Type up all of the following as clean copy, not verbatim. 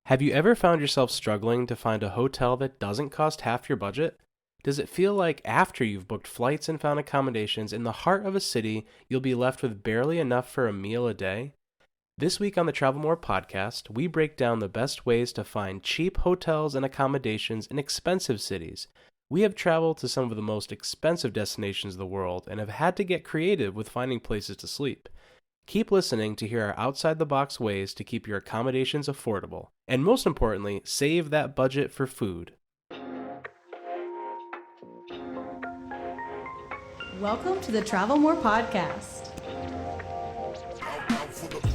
Have you ever found yourself struggling to find a hotel that doesn't cost half your budget? Does it feel like after you've booked flights and found accommodations in the heart of a city, you'll be left with barely enough for a meal a day? This week on the Travel More podcast, we break down the best ways to find cheap hotels and accommodations in expensive cities. We have traveled to some of the most expensive destinations in the world and have had to get creative with finding places to sleep. Keep listening to hear our outside-the-box ways to keep your accommodations affordable, and most importantly, save that budget for food. Welcome to the Travel More podcast.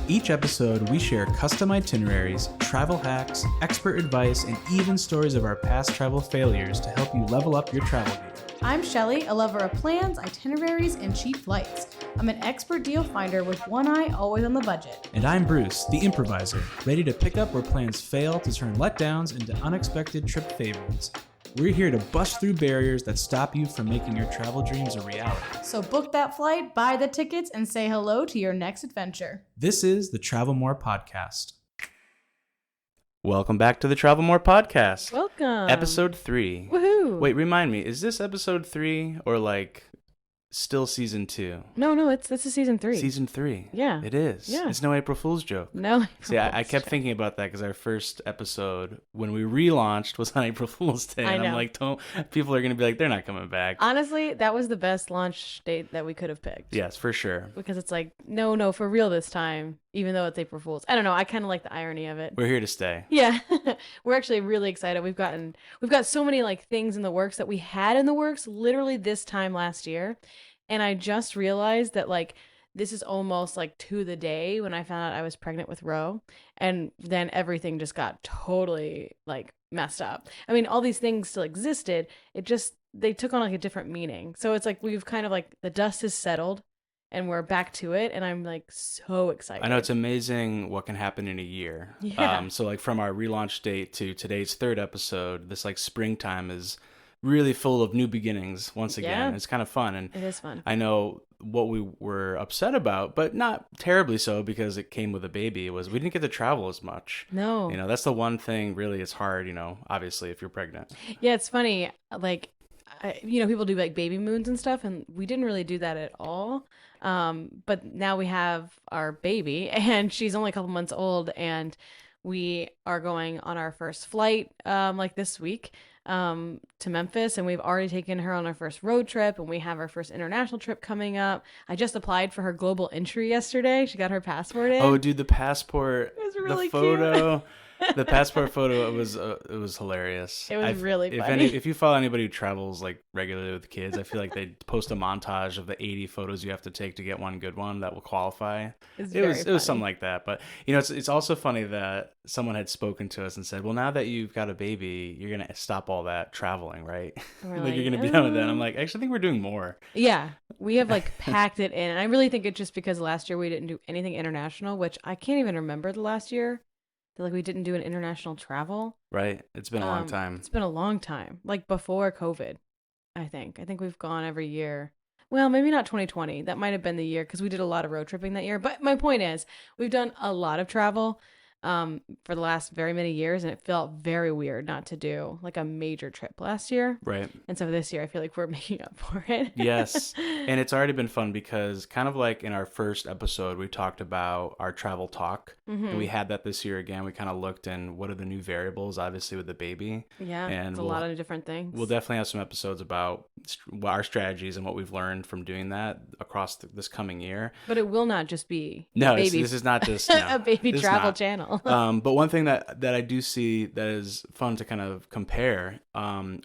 Each episode, we share custom itineraries, travel hacks, expert advice, and even stories of our past travel failures to help you level up your travel game. I'm Shelly, a lover of plans, itineraries, and cheap flights. I'm an expert deal finder with one eye always on the budget. And I'm Bruce, the improviser, ready to pick up where plans fail to turn letdowns into unexpected trip favorites. We're here to bust through barriers that stop you from making your travel dreams a reality. So book that flight, buy the tickets, and say hello to your next adventure. This is the Travel More podcast. Welcome back to the Travel More podcast. Welcome. Episode 3. Woohoo. Wait, remind me, is this episode 3 or still season 2? No, this is season 3. Season 3. Yeah. It is. Yeah. It's no April Fool's joke. No. See, I kept thinking about that because our first episode, when we relaunched, was on April Fool's Day. I And I'm know. like, people are going to be like, they're not coming back. Honestly, that was the best launch date that we could have picked. Yes, for sure. Because it's like, no, for real this time, even though it's April Fool's. I don't know. I kind of like the irony of it. We're here to stay. Yeah. We're actually really excited. We've got so many things in the works that we had in the works literally this time last year. And I just realized that this is almost to the day when I found out I was pregnant with Ro. And then everything just got totally messed up. I mean, all these things still existed. They took on a different meaning. So it's we've kind of the dust has settled and we're back to it. And I'm so excited. I know, it's amazing what can happen in a year. Yeah. So from our relaunch date to today's third episode, this springtime is really full of new beginnings once again. Yeah. It's kind of fun. And It is fun. I know what we were upset about, but not terribly so because it came with a baby, was we didn't get to travel as much. No. That's the one thing really is hard, obviously if you're pregnant. Yeah, it's funny. People do baby moons and stuff, and we didn't really do that at all. But now we have our baby, and she's only a couple months old, and we are going on our first flight this week to Memphis, and we've already taken her on our first road trip, and we have our first international trip coming up. I just applied for her global entry yesterday. She got her passport in. Oh, dude, the passport, It was really the photo. cute. The passport photo, it was hilarious. It was really funny. If you follow anybody who travels regularly with kids, I feel like they post a montage of the 80 photos you have to take to get one good one that will qualify. It was something like that. But it's also funny that someone had spoken to us and said, well, now that you've got a baby, you're gonna stop all that traveling, right? We're You're gonna be done with that. And I'm like, actually, I think we're doing more. Yeah, we have packed it in. And I really think it's just because last year we didn't do anything international, which I can't even remember the last year that we didn't do an international travel. Right. It's been a long time. It's been a long time. Before COVID, I think. I think we've gone every year. Well, maybe not 2020. That might have been the year because we did a lot of road tripping that year. But my point is, we've done a lot of travel for the last very many years, and it felt very weird not to do a major trip last year. Right. And so this year, I feel like we're making up for it. Yes. And it's already been fun because kind of in our first episode, we talked about our travel talk. Mm-hmm. And we had that this year again. We kind of looked in what are the new variables, obviously, with the baby. Yeah, and it's a lot of different things. We'll definitely have some episodes about our strategies and what we've learned from doing that across this coming year. But it will not just be this is not just a baby travel channel. But one thing that I do see that is fun to kind of compare,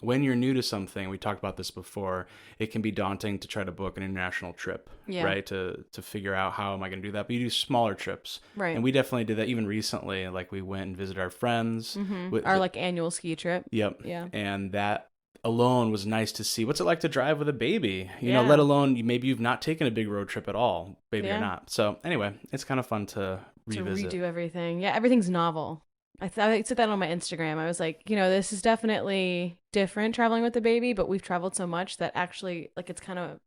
when you're new to something, we talked about this before, it can be daunting to try to book an international trip, right? To figure out how am I going to do that. But you do smaller trips. Right. And we definitely did that even recently. We went and visited our friends. Mm-hmm. Our annual ski trip. Yep. Yeah. And that alone was nice to see. What's it like to drive with a baby? Yeah. Let alone maybe you've not taken a big road trip at all, baby or Yeah. not. So anyway, it's kind of fun to revisit. To redo everything. Yeah, everything's novel. I said that on my Instagram. I was like, this is definitely different traveling with the baby, but we've traveled so much that actually it's kind of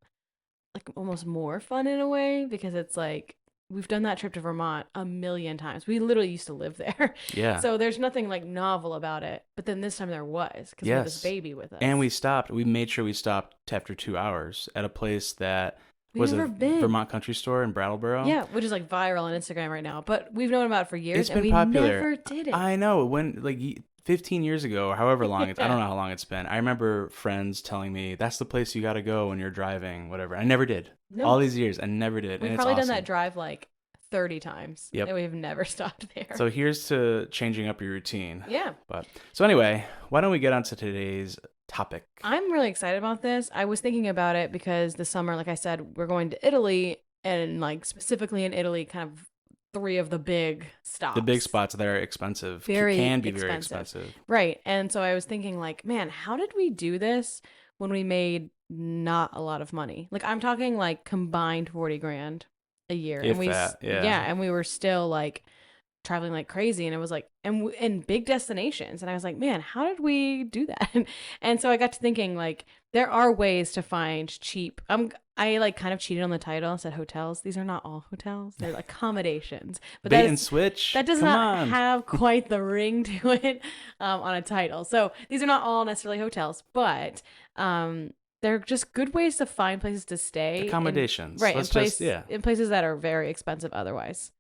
almost more fun in a way because it's we've done that trip to Vermont a million times. We literally used to live there. Yeah. So there's nothing like novel about it. But then this time there was, because we had this Yes. baby with us. And we made sure we stopped after 2 hours at a place that We've was never a been. Vermont country store in Brattleboro. Yeah, which is like viral on Instagram right now. But we've known about it for years, It's and been we popular. never did it. I know. When, like, 15 years ago, or however long I don't know how long it's been. I remember friends telling me, that's the place you got to go when you're driving, whatever. I never did. No. All these years, I never did. We've and probably it's done awesome. that drive like 30 times. Yep. And we've never stopped there. So here's to changing up your routine. yeah. So anyway, why don't we get on to today's topic? I'm really excited about this. I was thinking about it because this summer, like I said, we're going to Italy, and like specifically in Italy, kind of 3 of the big stops. The big spots that are expensive can be very expensive. Right. And so I was thinking like, man, how did we do this when we made not a lot of money? Like I'm talking like combined 40 grand a year. If and we that, yeah. and we were still like traveling like crazy, and it was like and big destinations, and I was like, man, how did we do that? And so I got to thinking like there are ways to find cheap. I like kind of cheated on the title and said hotels. These are not all hotels. They're like accommodations. But Bait and switch. that does Come not on. have quite the ring to it on a title. So these are not all necessarily hotels, but they're just good ways to find places to stay. Accommodations. Right. Let's In places that are very expensive otherwise.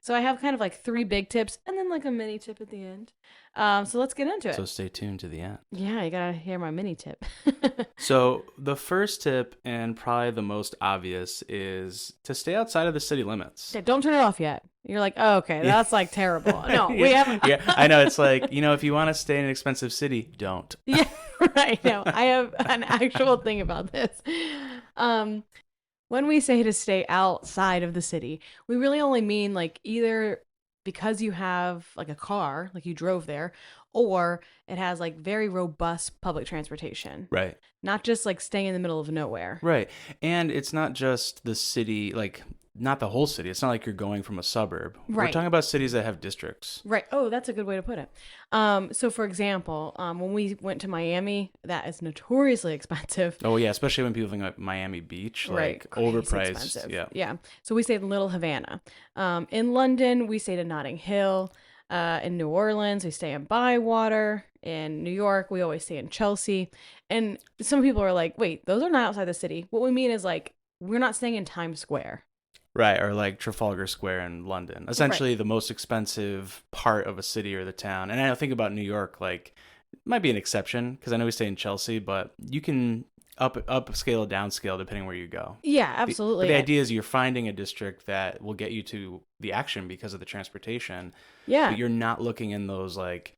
So I have kind of like 3 big tips and then like a mini tip at the end. So let's get into it. So stay tuned to the end. Yeah, you gotta hear my mini tip. So the first tip, and probably the most obvious, is to stay outside of the city limits. Yeah, don't turn it off yet. You're like, oh, okay, that's like terrible. No, we Yeah. haven't. Yeah, I know. It's like, if you want to stay in an expensive city, don't. Yeah, right. No, I have an actual thing about this. When we say to stay outside of the city, we really only mean like either because you have like a car, like you drove there, or it has like very robust public transportation. Right. Not just like staying in the middle of nowhere. Right. And it's not just the city, like, not the whole city. It's not like you're going from a suburb. We're Right. talking about cities that have districts. Right. Oh, that's a good way to put it. So for example, when we went to Miami, that is notoriously expensive. Oh, yeah. Especially when people think like Miami Beach, like Crazy overpriced. expensive. Yeah. Yeah. So we stayed in Little Havana. In London, we stayed in Notting Hill. In New Orleans, we stay in Bywater. In New York, we always stay in Chelsea. And some people are like, wait, those are not outside the city. What we mean is like, we're not staying in Times Square. Right. Or like Trafalgar Square in London. Essentially the most expensive part of a city or the town. And I think about New York, like, it might be an exception because I know we stay in Chelsea, but you can upscale, downscale depending where you go. Yeah, absolutely. But the idea is you're finding a district that will get you to the action because of the transportation. Yeah. But you're not looking in those like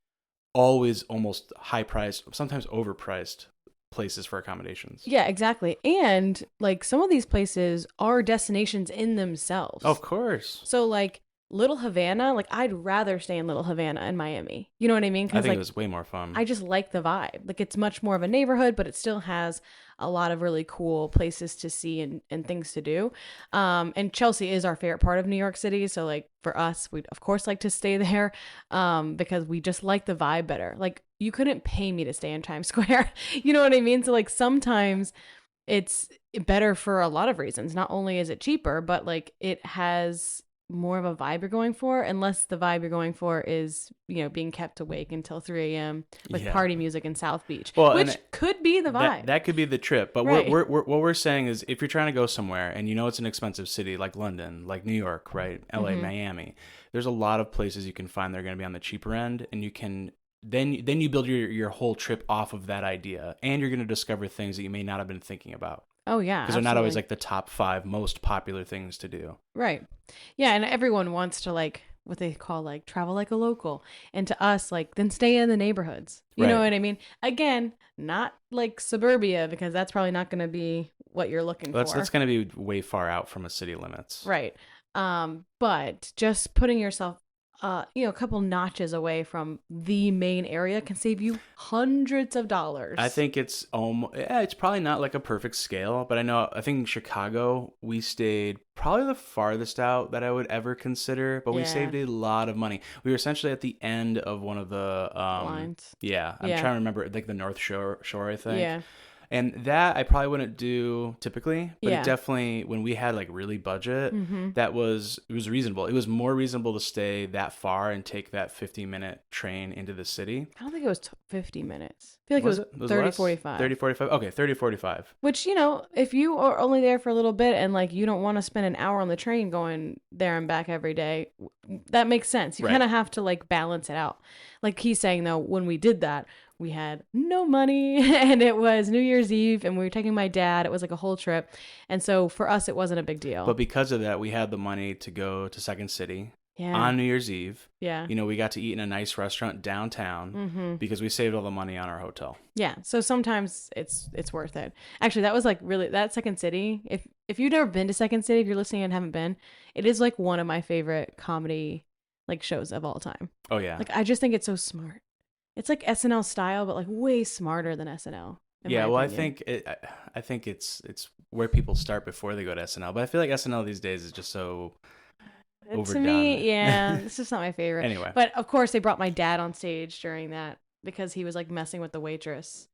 always almost high priced, sometimes overpriced places for accommodations. Yeah, exactly. And like some of these places are destinations in themselves. Of course. So like Little Havana, like I'd rather stay in Little Havana in Miami. You know what I mean? I think like, it was way more fun. I just like the vibe. Like it's much more of a neighborhood, but it still has a lot of really cool places to see and things to do. And Chelsea is our favorite part of New York City. So like for us, we'd of course like to stay there because we just like the vibe better. Like you couldn't pay me to stay in Times Square. You know what I mean? So like sometimes it's better for a lot of reasons. Not only is it cheaper, but like it has more of a vibe you're going for, unless the vibe you're going for is, being kept awake until 3 a.m. with party music in South Beach, which could be the vibe. That could be the trip. But Right. what we're saying is if you're trying to go somewhere and it's an expensive city like London, like New York, right? LA, Mm-hmm. Miami, there's a lot of places you can find that are going to be on the cheaper end, and you can then you build your whole trip off of that idea, and you're going to discover things that you may not have been thinking about. Oh yeah, Because they're not always absolutely. like the top 5 most popular things to do. Right. Yeah, and everyone wants to like what they call like travel like a local. And to us, like then stay in the neighborhoods. You know Right. what I mean? Again, not like suburbia because that's probably not going to be what you're looking for. That's going to be way far out from a city limits. Right. But just putting yourself a couple notches away from the main area can save you hundreds of dollars. I think it's it's probably not like a perfect scale, but I think in Chicago we stayed probably the farthest out that I would ever consider, but we Yeah. saved a lot of money. We were essentially at the end of one of the Lines. Yeah, I'm Yeah. trying to remember like the North Shore, I think. Yeah. And that I probably wouldn't do typically, but Yeah. it definitely, when we had like really budget, it was reasonable. It was more reasonable to stay that far and take that 50-minute train into the city. I don't think it was 50 minutes. I feel like Was it it? was It 30, less? 45. 30, 45. Okay, 30, 45. Which, if you are only there for a little bit and like you don't want to spend an hour on the train going there and back every day, that makes sense. You Right. kind of have to like balance it out. Like he's saying though, when we did that, we had no money and it was New Year's Eve and we were taking my dad. It was like a whole trip. And so for us, it wasn't a big deal. But because of that, we had the money to go to Second City yeah. on New Year's Eve. Yeah. We got to eat in a nice restaurant downtown because we saved all the money on our hotel. Yeah. So sometimes it's worth it. Actually, that was like really that Second City. If you've never been to Second City, if you're listening and haven't been, it is like one of my favorite comedy like shows of all time. Oh yeah. Like I just think it's so smart. It's like SNL style, but like way smarter than SNL. Yeah, well, I think it's where people start before they go to SNL. But I feel like SNL these days is just so overdone. To me, yeah, it's just not my favorite. Anyway. But of course, they brought my dad on stage during that because he was like messing with the waitress.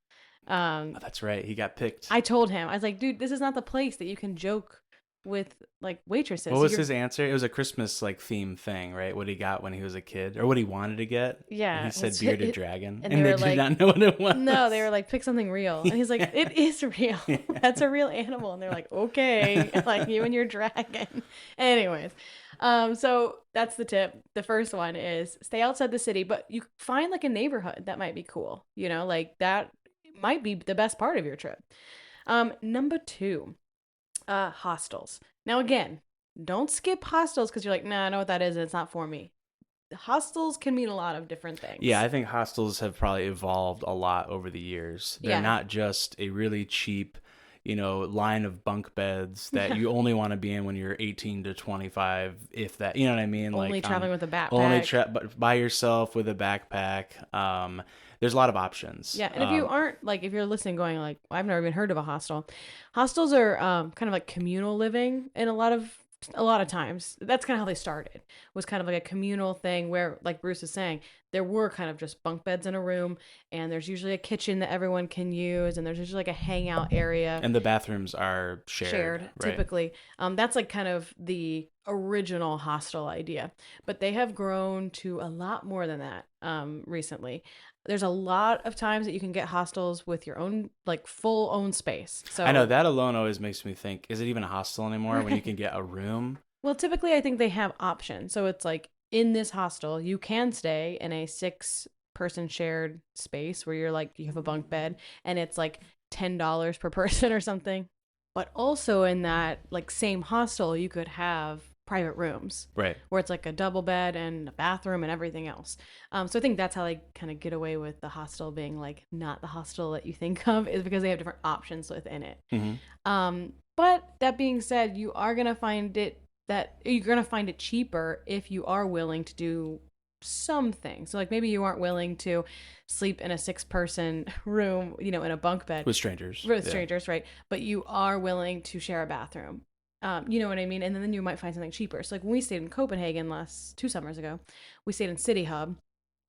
Oh, that's right. He got picked. I told him, I was like, dude, this is not the place that you can joke with like waitresses. What was his answer? It was a Christmas like theme thing, right? What he got when he was a kid, or what he wanted to get. Yeah, And he said it's- bearded dragon, and and they they were did like- not know what it was. No, they were like, pick something real. And he's like, it is real. That's a real animal. And they're like, okay, like you and your dragon. Anyways, so that's the tip. The first one is stay outside the city, but you find like a neighborhood that might be cool. Like that might be the best part of your trip. Number 2, hostels. Now, again, don't skip hostels because you're like, nah, I know what that is and it's not for me. Hostels can mean a lot of different things. Yeah, I think hostels have probably evolved a lot over the years. They're Yeah. not just a really cheap, line of bunk beds that you only want to be in when you're 18 to 25, if that, you know what I mean? Only traveling with a backpack. Only but by yourself with a backpack. There's a lot of options. Yeah, and if you aren't like, if you're listening, going like, I've never even heard of a hostel. Hostels are kind of like communal living, in a lot of times. That's kind of how they started. Was kind of like a communal thing where, like Bruce is saying, there were kind of just bunk beds in a room, and there's usually a kitchen that everyone can use, and there's usually like a hangout area. And the bathrooms are shared. Right. Typically. That's like kind of the original hostel idea, but they have grown to a lot more than that recently. There's a lot of times that you can get hostels with your own, like, full own space. So I know that alone always makes me think, is it even a hostel anymore when you can get a room? Well, typically I think they have options. So it's like, in this hostel, you can stay in a 6-person shared space where you're like, you have a bunk bed and it's like $10 per person or something. But also in that like same hostel, you could have private rooms, Right. where it's like a double bed and a bathroom and everything else. So I think that's how they kind of get away with the hostel being like not the hostel that you think of, is because they have different options within it. Mm-hmm. But that being said, you're gonna find it cheaper if you are willing to do something. So like maybe you aren't willing to sleep in a 6-person room, in a bunk bed With strangers. with Yeah. strangers, right? But you are willing to share a bathroom. You know what I mean? And then you might find something cheaper. So like when we stayed in Copenhagen 2 summers ago, we stayed in City Hub,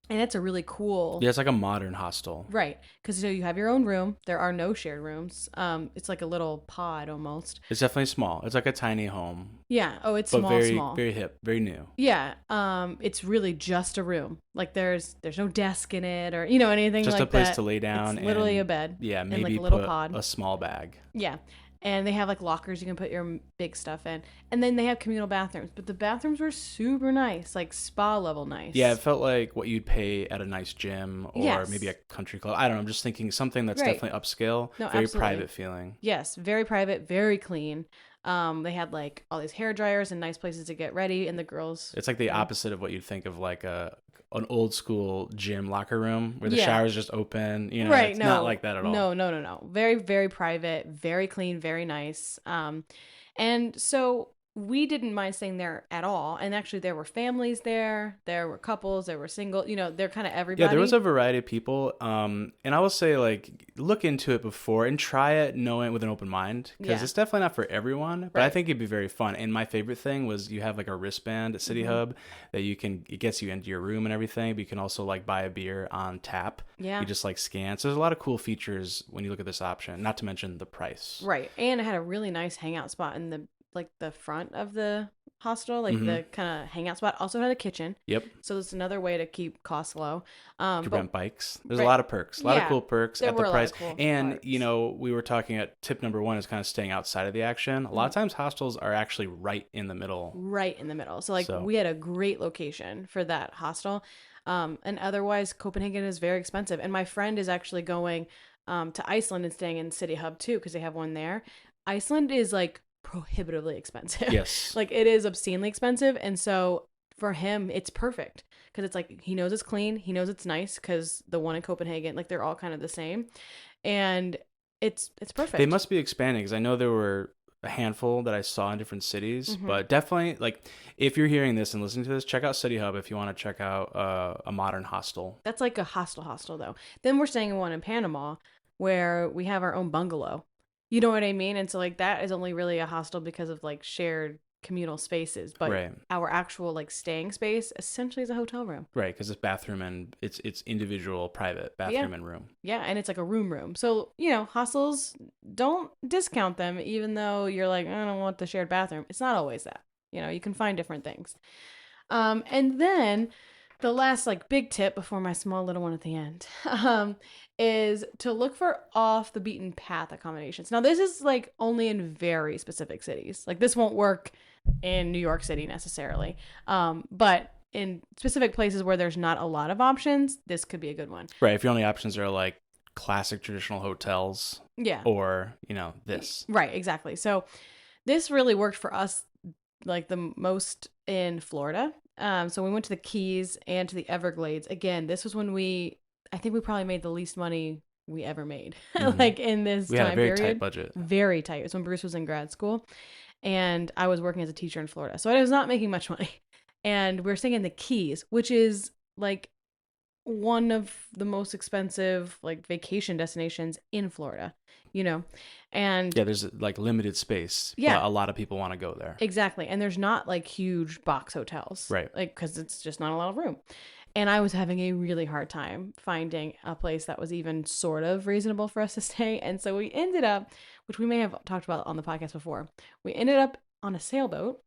and it's a really cool. Yeah, it's like a modern hostel. Right, because so you have your own room. There are no shared rooms. It's like a little pod almost. It's definitely small. It's like a tiny home. Yeah. Oh, it's But small, very, small. very hip, very new. Yeah. It's really just a room. Like there's no desk in it or anything Just like a place that. to lay down. It's literally and, a bed. Yeah, and maybe like a little put pod. a small bag. Yeah. And they have like lockers you can put your big stuff in. And then they have communal bathrooms. But the bathrooms were super nice, like spa level nice. Yeah, it felt like what you'd pay at a nice gym or Yes. maybe a country club. I don't know. I'm just thinking something that's Right. definitely upscale, No, very absolutely. private feeling. Yes, very private, very clean. They had like all these hair dryers and nice places to get ready, and the girls. It's like the opposite of what you'd think of like an old school gym locker room where the Yeah. shower's just open. Right, It's no, not like that at all. No. Very, very private, very clean, very nice. And so we didn't mind staying there at all. And actually, there were families there, there were couples, there were single, they're kind of everybody. Yeah, there was a variety of people. And I will say, like, look into it before and try it knowing with an open mind, because Yeah. it's definitely not for everyone, but I Right. think it'd be very fun. And my favorite thing was you have like a wristband at City Hub that it gets you into your room and everything, but you can also like buy a beer on tap. Yeah. You just like scan. So there's a lot of cool features when you look at this option, not to mention the price. Right. And it had a really nice hangout spot in the front of the hostel, like the kind of hangout spot. Also had a kitchen. Yep. So it's another way to keep costs low. You can But rent bikes. There's Right. a lot of perks, a lot of Yeah, cool perks there at were the a lot price. of cool And, perks. we were talking at tip number one is kind of staying outside of the action. A lot of times hostels are actually right in the middle. right in the middle. So So- we had a great location for that hostel. And otherwise Copenhagen is very expensive. And my friend is actually going to Iceland and staying in City Hub too, because they have one there. Iceland is like prohibitively expensive. Yes. Like it is obscenely expensive. And so for him, it's perfect because it's like he knows it's clean. He knows it's nice because the one in Copenhagen, like they're all kind of the same. And it's perfect. They must be expanding because I know there were a handful that I saw in different cities, but definitely, like, if you're hearing this and listening to this, check out City Hub if you want to check out a modern hostel. That's like a hostel though. Then we're staying in one in Panama where we have our own bungalow. You know what I mean? And so like that is only really a hostel because of like shared communal spaces, but Right. our actual like staying space essentially is a hotel room. Right, because it's bathroom and it's individual private bathroom and room. Yeah, and it's like a room. So, hostels, don't discount them even though you're like, I don't want the shared bathroom. It's not always that. You can find different things. And then the last like big tip before my small little one at the end is to look for off the beaten path accommodations. Now, this is like only in very specific cities. Like this won't work in New York City necessarily. But in specific places where there's not a lot of options, this could be a good one. Right, if your only options are like classic traditional hotels Yeah. or, this. Right, exactly. So this really worked for us like the most in Florida. So we went to the Keys and to the Everglades. Again, this was when I think we probably made the least money we ever made, like in this We time had a very period. tight budget. Very tight. It was when Bruce was in grad school and I was working as a teacher in Florida. So I was not making much money. And we were staying in the Keys, which is like one of the most expensive like vacation destinations in Florida, and Yeah, there's like limited space. Yeah. But a lot of people want to go there. exactly. And there's not like huge box hotels, Right. Like, cause it's just not a lot of room. And I was having a really hard time finding a place that was even sort of reasonable for us to stay. And so we ended up, which we may have talked about on the podcast before, we ended up on a sailboat,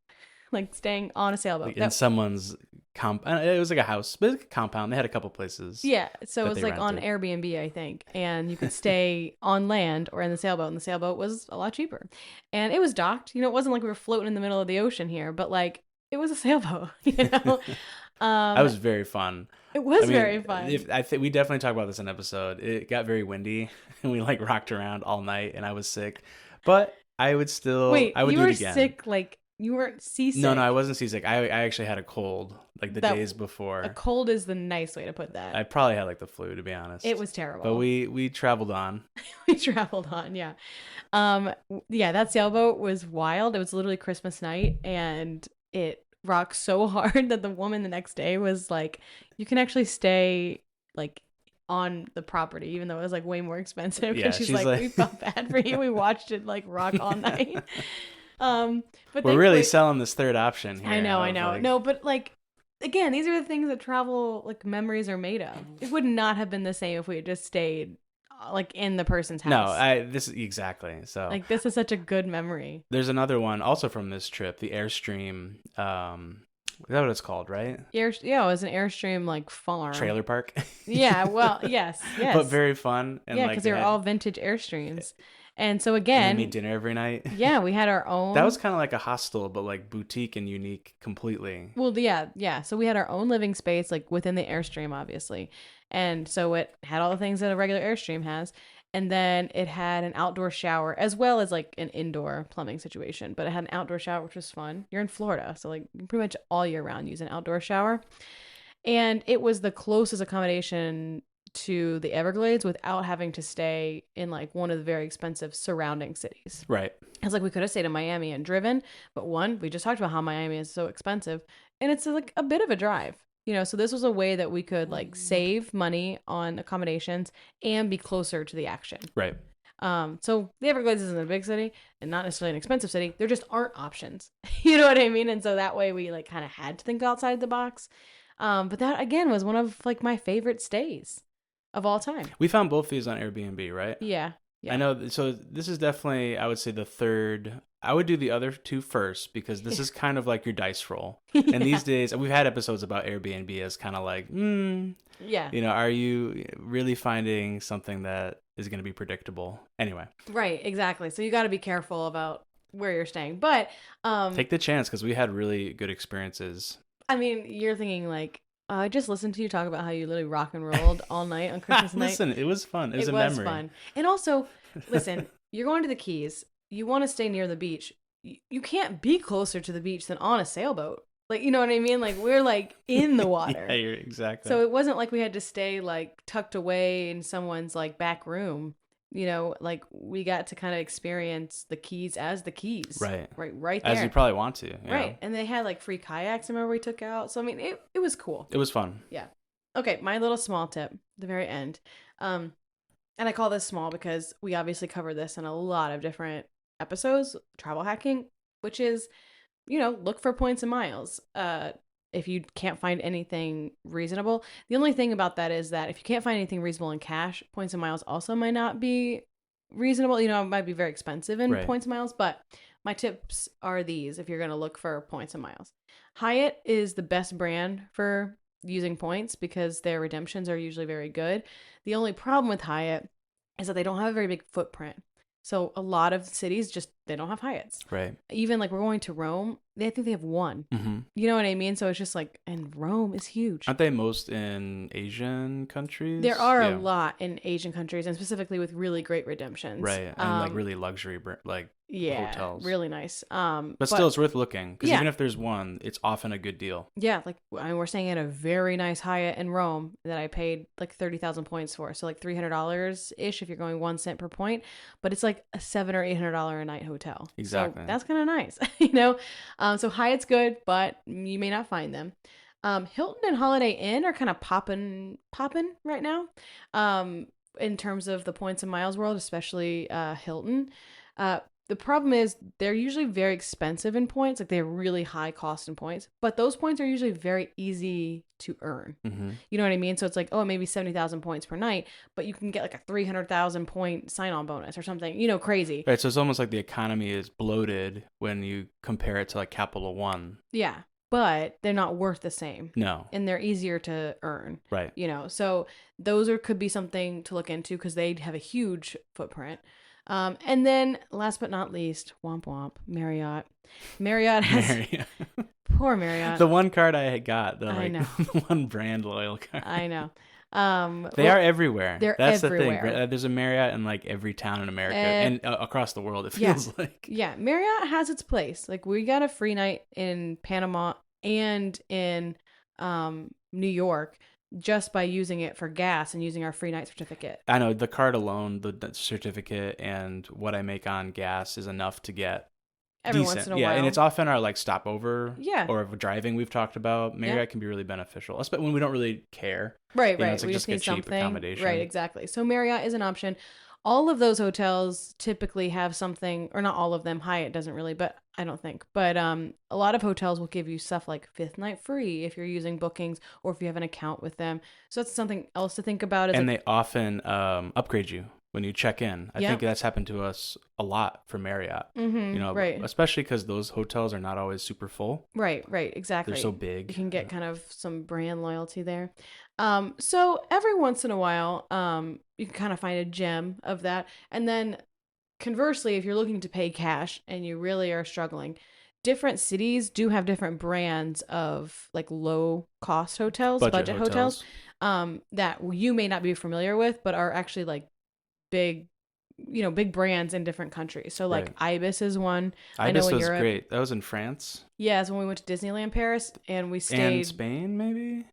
like staying on a sailboat. Like in someone's compound. It was like a house, but it's a compound. They had a couple places. Yeah, so that it was they like on rented. Airbnb, I think, and you could stay on land or in the sailboat, and the sailboat was a lot cheaper, and it was docked. It wasn't like we were floating in the middle of the ocean here, but like it was a sailboat. That was very fun. It was I mean, very fun. I think we definitely talk about this in an episode. It got very windy, and we like rocked around all night, and I was sick, but I would still. Wait, I would you do were it again. sick? Like you weren't seasick? No, I wasn't seasick. I actually had a cold like the That- days before. A cold is the nice way to put that. I probably had like the flu, to be honest. It was terrible. But we traveled on. We traveled on, yeah. Yeah, that sailboat was wild. It was literally Christmas night, and it rocked so hard that the woman the next day was like, you can actually stay like on the property, even though it was like way more expensive. Yeah, She's she's like, like- we felt bad for you. We watched it like rock all night. But We're really thankfully- selling this third option here. I know. of, like- No, but like again, these are the things that travel like memories are made of. It would not have been the same if we had just stayed like in the person's house. No, this exactly. So like this is such a good memory. there's another one also from this trip, the Airstream. Is that what it's called, right? Yeah, it was an Airstream like farm. Trailer park. Yeah, well, yes. But very fun. And yeah, like because they were had- all vintage Airstreams. And so and again, we made dinner every night. yeah, we had our own. That was kind of like a hostel, but like boutique and unique completely. Well, yeah. So we had our own living space, like within the Airstream, obviously. And so it had all the things that a regular Airstream has. And then it had an outdoor shower as well as like an indoor plumbing situation. But it had an outdoor shower, which was fun. You're in Florida, so like you pretty much all year round use an outdoor shower. And it was the closest accommodation to the Everglades without having to stay in like one of the very expensive surrounding cities. Right. It's like we could have stayed in Miami and driven, but one, we just talked about how Miami is so expensive, and it's like a bit of a drive. So this was a way that we could like save money on accommodations and be closer to the action. Right. So the Everglades isn't a big city and not necessarily an expensive city. There just aren't options. You know what I mean? And so that way we like kind of had to think outside the box. But that again was one of like my favorite stays of all time. We found both these on Airbnb, right? Yeah. I know. So this is definitely, I would say, the third. I would do the other two first because this is kind of like your dice roll. And these days, we've had episodes about Airbnb as kind of like, yeah. Are you really finding something that is going to be predictable? Anyway. Right. Exactly. So you got to be careful about where you're staying. But take the chance because we had really good experiences. I mean, you're thinking like, I just listened to you talk about how you literally rock and rolled all night on Christmas night. Listen, it was fun. It was a memory. memory. Fun. And also, listen, you're going to the Keys. You want to stay near the beach. You can't be closer to the beach than on a sailboat. Like, you know what I mean? Like, we're like in the water. Yeah, you're exactly. So it wasn't like we had to stay like tucked away in someone's like back room. Like we got to kind of experience the Keys as the Keys. Right. Right there. As you probably want to. Right. And they had like free kayaks, I remember we took out. So, I mean, it was cool. It was fun. Yeah. Okay. My little small tip, the very end. And I call this small because we obviously cover this in a lot of different episodes, travel hacking, which is, look for points and miles. If you can't find anything reasonable. The only thing about that is that if you can't find anything reasonable in cash, points and miles also might not be reasonable. It might be very expensive in points and miles, but my tips are these if you're going to look for points and miles. Hyatt is the best brand for using points because their redemptions are usually very good. The only problem with Hyatt is that they don't have a very big footprint. So a lot of cities they don't have Hyatts. Right. Even like we're going to Rome, I think they have one. Mm-hmm. You know what I mean? So it's just like, and Rome is huge. Aren't they most in Asian countries? There are a lot in Asian countries, and specifically with really great redemptions. Right. And like really luxury, hotels. Really nice. But still, it's worth looking because Yeah. even if there's one, it's often a good deal. Yeah, like we're staying at a very nice Hyatt in Rome that I paid like 30,000 points for, so like $300 ish if you're going 1 cent per point. But it's like a $700 or $800 a night hotel. Exactly. So that's kind of nice, So Hyatt's good, but you may not find them. Hilton and Holiday Inn are kind of popping right now. In terms of the points and miles world, especially Hilton. The problem is they're usually very expensive in points, like they're really high cost in points, but those points are usually very easy to earn. Mm-hmm. You know what I mean? So it's like, maybe 70,000 points per night, but you can get like a 300,000 point sign-on bonus or something, crazy. Right. So it's almost like the economy is bloated when you compare it to like Capital One. Yeah. But they're not worth the same. No. And they're easier to earn. Right. So those could be something to look into because they have a huge footprint. And then last but not least, womp womp, Marriott. Marriott has poor Marriott. The one card I had got, I know. the one brand loyal card. I know. They are everywhere. That's everywhere. the thing. There's a Marriott in like every town in America and across the world. It feels like. Yeah, Marriott has its place. Like we got a free night in Panama and in New York. Just by using it for gas and using our free night certificate. I know the card alone, the certificate, and what I make on gas is enough to get every decent. once in a yeah, while. and it's often our like stopover. Yeah. Or driving we've talked about. Marriott can be really beneficial, especially when we don't really care. Right. It's like we just need get cheap something. accommodation. Right. Exactly. So Marriott is an option. All of those hotels typically have something, or not all of them. Hyatt doesn't really, but I don't think. But a lot of hotels will give you stuff like 5th night free if you're using bookings or if you have an account with them. So that's something else to think about. And they often upgrade you when you check in. I think that's happened to us a lot for Marriott. Mm-hmm, right. Especially because those hotels are not always super full. Right, exactly. They're so big. You can get kind of some brand loyalty there. So every once in a while, you can kind of find a gem of that. And then conversely, if you're looking to pay cash and you really are struggling, different cities do have different brands of like low cost hotels, budget hotels, that you may not be familiar with, but are actually like big brands in different countries. So like Ibis is one. Ibis was Europe. Great. That was in France. Yeah, it's when we went to Disneyland Paris and we stayed. And Spain, maybe?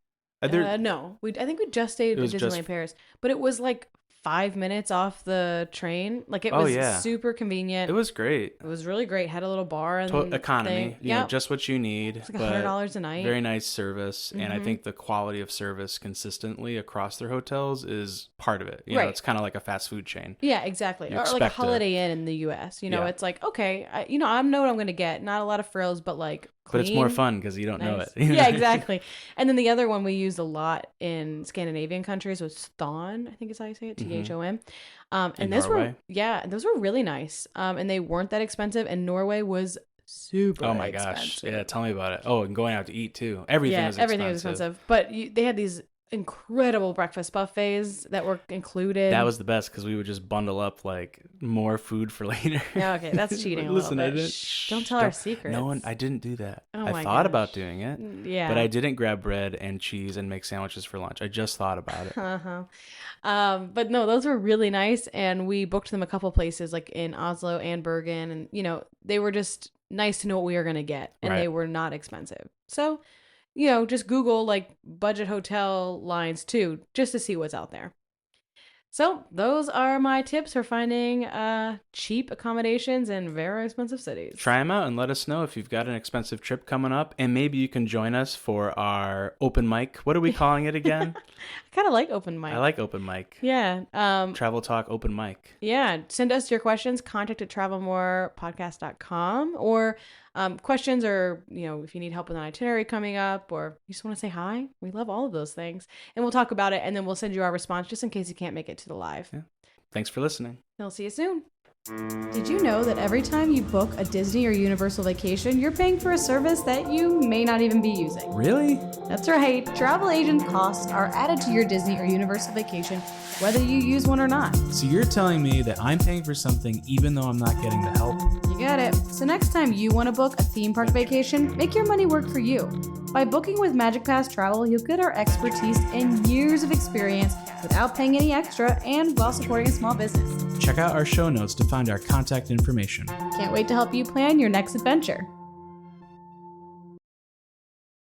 No, I think we just stayed at was Disneyland just- Paris, but it was like 5 minutes off the train. Like it Oh, was yeah. super convenient. It was great. It was really great. Had a little bar and Economy, thing. you know, Yep. just what you need. It's like but $100 a night. Very nice service, and I Mhm. think the quality of service consistently across their hotels is part of it. You know, Right. it's kind of like a fast food chain. Yeah, exactly. You Or like a expect it. Holiday Inn in the U.S. You know, Yeah. it's like, okay, I know what I'm going to get. Not a lot of frills, but like But it's more clean, fun because you don't know nice. it. Yeah, exactly. And then the other one we used a lot in Scandinavian countries was Thon, I think is how you say it, Mhm. Thom. In And those Norway? those were really nice. And they weren't that expensive. And Norway was super Oh my expensive. gosh. Yeah, tell me about it. Oh, and going out to eat too. Everything is expensive. everything was expensive. But they had these incredible breakfast buffets that were included. That was the best because we would just bundle up like more food for later. Yeah, okay, that's cheating a little Listen, I bit. didn't. Shh, don't tell our secrets. No one. I didn't do that. Oh I my thought gosh. about doing it, Yeah. but I didn't grab bread and cheese and make sandwiches for lunch. I just thought about it. Uh-huh. But no, those were really nice, and we booked them a couple places like in Oslo and Bergen, and they were just nice to know what we were gonna get, and they Right. were not expensive. So, just Google like budget hotel lines too, just to see what's out there. So those are my tips for finding cheap accommodations in very expensive cities. Try them out and let us know if you've got an expensive trip coming up, and maybe you can join us for our open mic. What are we calling it again? I kind of like open mic. I like open mic. Yeah. Travel Talk Open Mic. Yeah, send us your questions, contact@travelmorepodcast.com, or questions, or, if you need help with an itinerary coming up, or you just want to say hi. We love all of those things. And we'll talk about it, and then we'll send you our response just in case you can't make it to the live. Yeah. Thanks for listening. We'll see you soon. Did you know that every time you book a Disney or Universal vacation, you're paying for a service that you may not even be using? Really? That's right. Travel agent costs are added to your Disney or Universal vacation, whether you use one or not. So you're telling me that I'm paying for something even though I'm not getting the help? You got it. So next time you want to book a theme park vacation, make your money work for you. By booking with Magic Pass Travel, you'll get our expertise and years of experience without paying any extra and while supporting a small business. Check out our show notes to find our contact information. Can't wait to help you plan your next adventure.